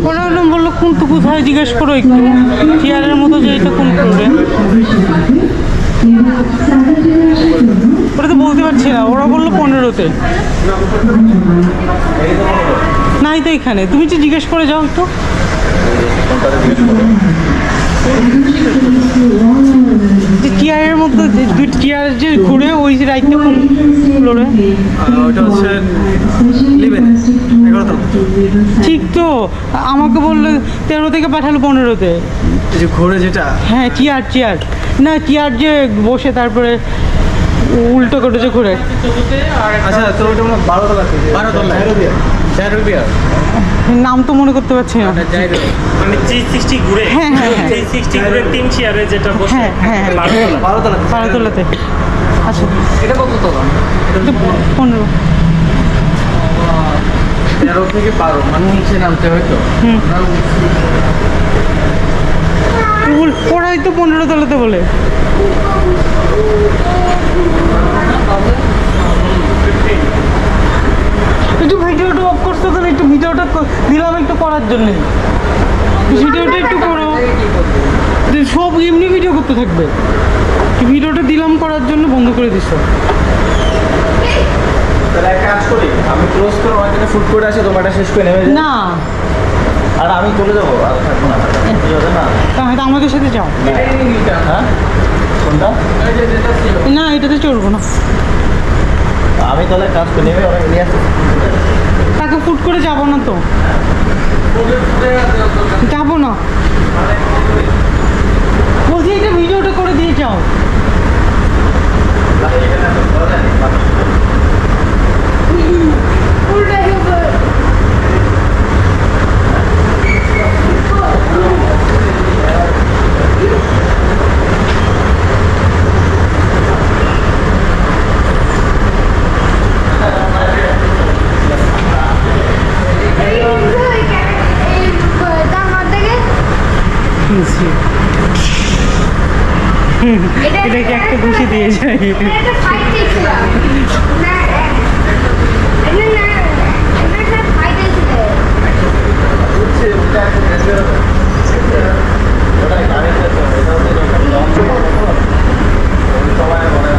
ওরা বললো কোনটু কোথায় জিজ্ঞেস করো একটু চেয়ারের মতো যে এটা কোন ফ্লোরে। ওরা তো বলতে পারছি না, ওরা বললো 15-তে। নাই তো এখানে, তুমি যে জিজ্ঞেস করে যাও একটু। যে চেয়ারের মধ্যে দুই চেয়ার যে ঘুরে ওই রাইটটা কোন ফ্লোরে? ওটা হচ্ছে ঠিক তো, আমাকে বললো 13 থেকে পাঠালো 15-তে। যে ঘুরে যেটা, হ্যাঁ চেয়ার না, চেয়ার যে বসে তারপরে উল্টো করে যে ঘুরে। আচ্ছা তো ওটা 12তলা নাম তো মনে করতে পারছি না। মানে 360 ঘুরে, হ্যাঁ 360 ঘুরে 3 চেয়ারে যেটা বসে। হ্যাঁ 12তলাতে। আচ্ছা এটা কত তলা? 15। 13 থেকে 12 মানে নিচে নামতে হয়তো। ওরাই তো 15তলাতে বলে। একটু ভিডিওটা অফ করতে তো, একটু ভিডিওটা দিলাম একটু করার জন্য। ভিডিওটা একটু করো, সব এমনি ভিডিও করতে থাকবে। ভিডিওটা দিলাম করার জন্য বন্ধ করে দিচ্ছ। তাহলে এক কাজ করি, আমি ক্লোজ করে ওখানে ফুড কোর্টে আসি, তোমারটা শেষ করে নেমে যাই। না আর আমি চলে যাবো, আর থাকবো না, না তাহলে আমাদের সাথে যাও। হ্যাঁ কোনটা? না এটাতে চলবো না। আমি তাহলে কাজ করে নেমে ওরা নিয়ে আসি। তাকে ফুট করে যাবো না তো, যাবো না বলছি। এটা ভিডিওটা করে দিয়ে যাও। এটাকে একটা ঘুষি দিয়ে যায়। ওটা